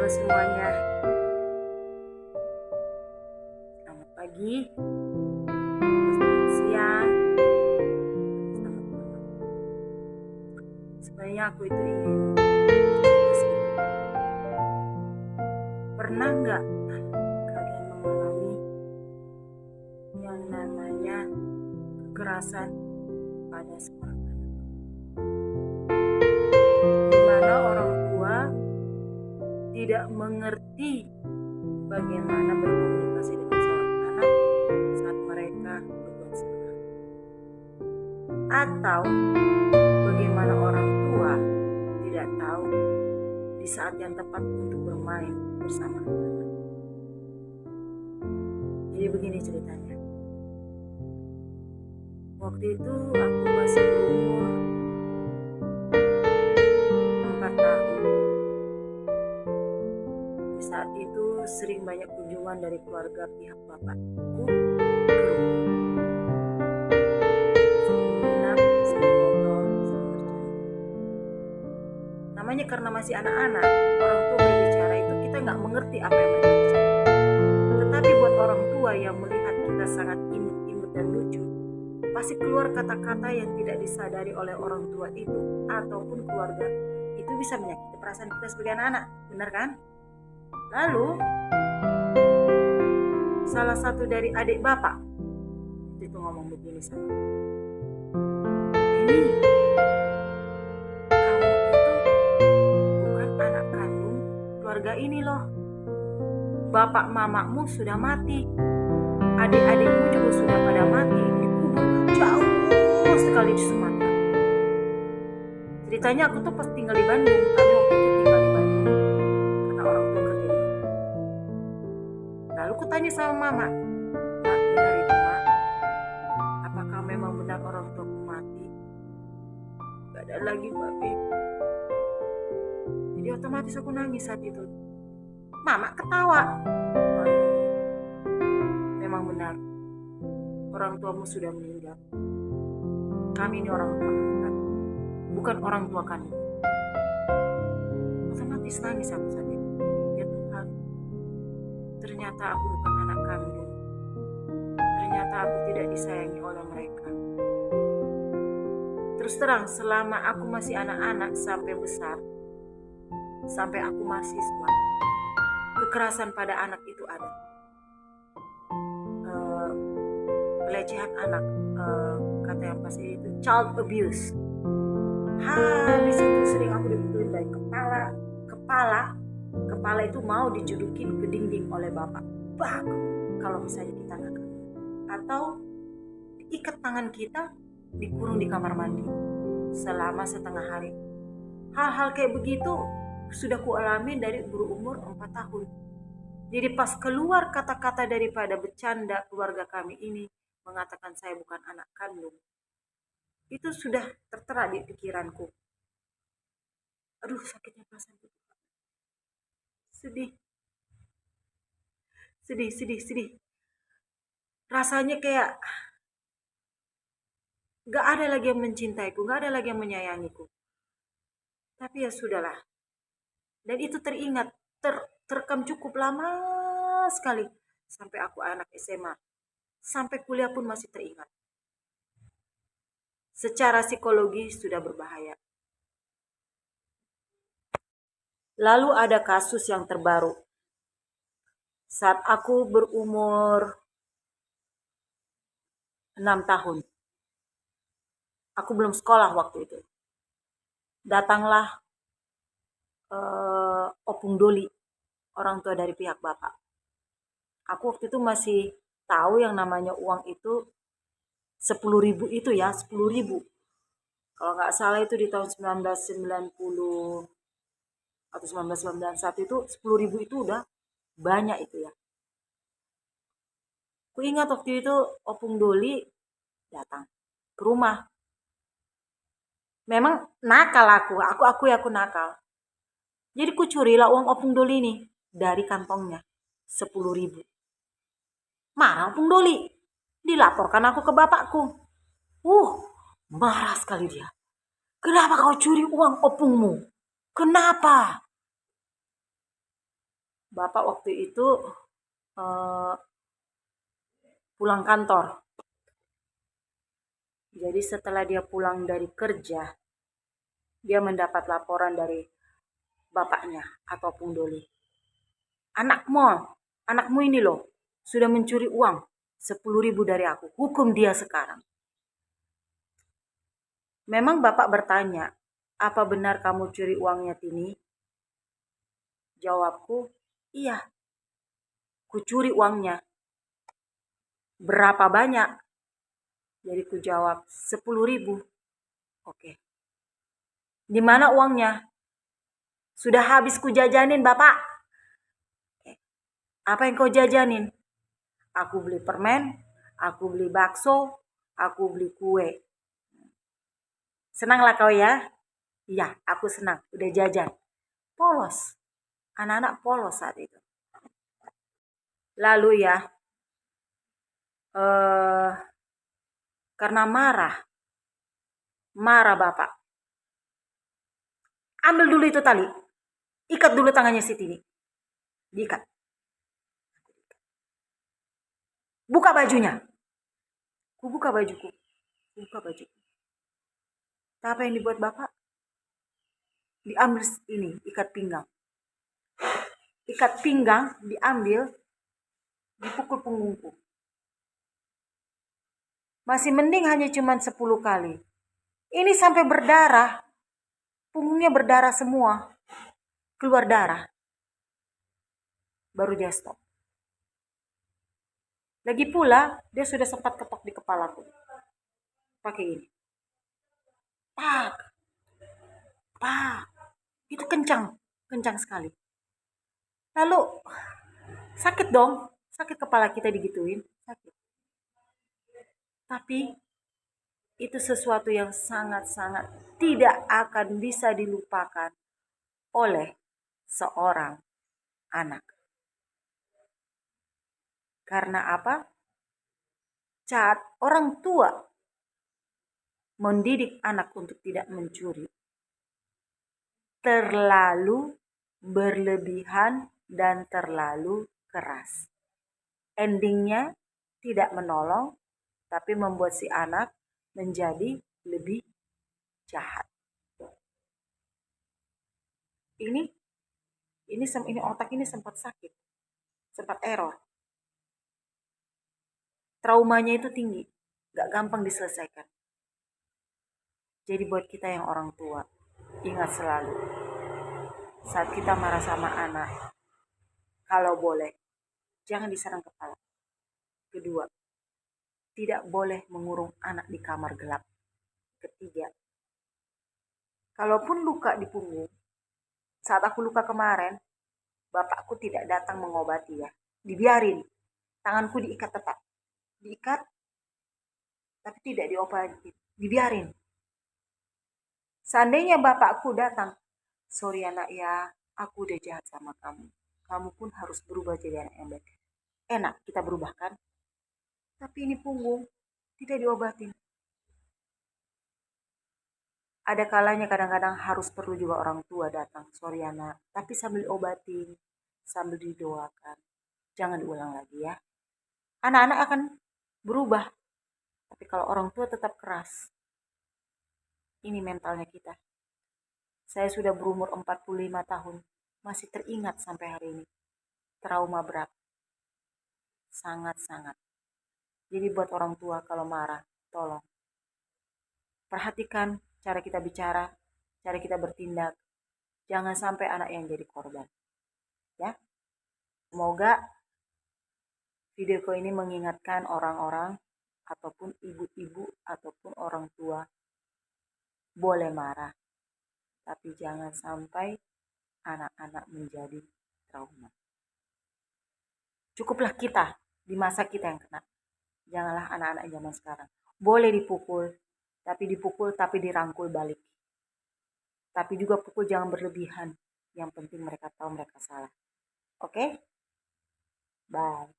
Halo semuanya, selamat pagi, selamat siang, selamat malam. Sebenarnya aku itu ingin cerita sedikit. Pernah nggak kalian mengalami yang namanya kekerasan pada seorang anak? Di mana orang tua tidak mengerti bagaimana berkomunikasi dengan seorang anak saat mereka berbuat salah, atau bagaimana orang tua tidak tahu di saat yang tepat untuk bermain bersama anak. Jadi begini ceritanya. Waktu itu aku masih berumur 4 tahun. Di saat itu sering banyak kunjungan dari keluarga pihak bapakku ke rumah. Sering menginap, sering ngobrol, sering bercanda. Namanya karena masih anak-anak, orang tua berbicara itu kita nggak mengerti apa yang mereka bicara. Tetapi buat orang tua yang melihat kita sangat imut-imut dan lucu, pasti keluar kata-kata yang tidak disadari oleh orang tua itu ataupun keluarga, itu bisa menyakiti perasaan kita sebagai anak-anak, benar kan? Lalu salah satu dari adik bapak itu ngomong begini sama aku, "Ini, kamu itu bukan anak kandung keluarga ini loh. Bapak mamamu sudah mati, adik-adikmu juga sudah pada mati, dikubur jauh sekali di Sumatera." Ceritanya aku tuh pas tinggal di Bandung, kami waktu itu tinggal di Bandung karena orang tua kerja di Bandung. Lalu aku tanya sama mama, "Mak, benar itu mak? Apakah memang benar orang tuaku mati?" Gak ada lagi babi. Jadi otomatis aku nangis saat itu. Mama ketawa. Memang benar, orang tuamu sudah meninggal. Kami ini orang tua angkat, bukan orang tua kandung. Otomatis nangis aku saat itu. Ya Tuhan, ternyata aku bukan anak kandung. Ternyata aku tidak disayangi oleh mereka. Terus terang, selama aku masih anak-anak sampai besar, sampai aku mahasiswa, kekerasan pada anak itu ada. Pelecehan anak, kata yang pasti itu child abuse. Habis itu sering aku dipukulin dari kepala itu mau dijudukin ke dinding oleh bapak. Bak, kalau misalnya kita nggak kena. Atau diikat tangan kita, dikurung di kamar mandi selama setengah hari. Hal-hal kayak begitu sudah kualami dari berumur 4 tahun. Jadi pas keluar kata-kata daripada bercanda keluarga kami ini mengatakan saya bukan anak kandung, itu sudah tertera di pikiranku. Aduh, sakitnya perasaan itu. Sedih. Rasanya kayak gak ada lagi yang mencintaiku, gak ada lagi yang menyayangiku. Tapi ya sudahlah. Dan itu teringat, terekam cukup lama sekali. Sampai aku anak SMA. Sampai kuliah pun masih teringat. Secara psikologi sudah berbahaya. Lalu ada kasus yang terbaru. Saat aku berumur 6 tahun. Aku belum sekolah waktu itu. Datanglah Opung Doli, orang tua dari pihak bapak. Aku waktu itu masih tahu yang namanya uang itu 10.000 itu ya, 10.000. Kalau nggak salah itu di tahun 1990 atau 1991 itu 10.000 itu udah banyak itu ya. Aku ingat waktu itu Opung Doli datang ke rumah. Memang nakal aku nakal. Jadi ku curilah uang Opung Doli ini dari kantongnya 10.000. Marah Opung Doli, dilaporkan aku ke bapakku. Marah sekali dia. Kenapa kau curi uang opungmu? Kenapa? Bapak waktu itu pulang kantor. Jadi setelah dia pulang dari kerja, dia mendapat laporan dari bapaknya ataupun Doli. Anakmu ini loh, sudah mencuri uang 10.000 dari aku. Hukum dia sekarang. Memang bapak bertanya, apa benar kamu curi uangnya Tini? Jawabku, iya, ku curi uangnya. Berapa banyak? Jadi ku jawab 10.000. Oke. Di mana uangnya? Sudah habis ku jajanin bapak. Apa yang kau jajanin? Aku beli permen, aku beli bakso, aku beli kue. Senanglah kau ya? Iya, aku senang. Udah jajan. Polos. Anak-anak polos saat itu. Lalu ya, karena marah bapak. Ambil dulu itu tali. Ikat dulu tangannya si Tini. Diikat. Buka bajunya. Ku buka bajuku. Buka bajuku. Apa yang dibuat bapak? Diambil ini, ikat pinggang. Ikat pinggang diambil, dipukul punggungku. Masih mending hanya cuma 10 kali. Ini sampai berdarah. Punggungnya berdarah semua. Keluar darah. Baru dia stop. Lagi pula, dia sudah sempat ketok di kepalaku. Pakai ini. Pak. Pak. Itu kencang. Kencang sekali. Lalu, sakit dong. Sakit kepala kita digituin. Sakit. Tapi, itu sesuatu yang sangat-sangat tidak akan bisa dilupakan oleh seorang anak. Karena apa? Saat orang tua mendidik anak untuk tidak mencuri, terlalu berlebihan dan terlalu keras. Endingnya tidak menolong, tapi membuat si anak menjadi lebih jahat. Ini otak ini sempat sakit, sempat error. Traumanya itu tinggi, gak gampang diselesaikan. Jadi buat kita yang orang tua, ingat selalu, saat kita marah sama anak, kalau boleh, jangan diserang kepala. Kedua, tidak boleh mengurung anak di kamar gelap. Ketiga, kalaupun luka di punggung, saat aku luka kemarin, bapakku tidak datang mengobati ya. Dibiarin, tanganku diikat tetap. Diikat, tapi tidak diobati. Dibiarin. Seandainya bapakku datang, sorry anak ya, aku udah jahat sama kamu. Kamu pun harus berubah jadi anak yang baik. Enak kita berubah kan? Tapi ini punggung, tidak diobatin. Ada kalanya kadang-kadang harus perlu juga orang tua datang, sorry anak. Tapi sambil obatin, sambil didoakan. Jangan diulang lagi ya. Anak-anak akan berubah. Tapi kalau orang tua tetap keras, ini mentalnya kita. Saya sudah berumur 45 tahun, masih teringat sampai hari ini. Trauma berat. Sangat-sangat. Jadi buat orang tua kalau marah, tolong. Perhatikan cara kita bicara, cara kita bertindak. Jangan sampai anak yang jadi korban. Ya. Semoga videoku ini mengingatkan orang-orang ataupun ibu-ibu ataupun orang tua boleh marah. Tapi jangan sampai anak-anak menjadi trauma. Cukuplah kita di masa kita yang kena. Janganlah anak-anak zaman sekarang. Boleh dipukul, tapi dirangkul balik. Tapi juga pukul jangan berlebihan. Yang penting mereka tahu mereka salah. Oke? Bye.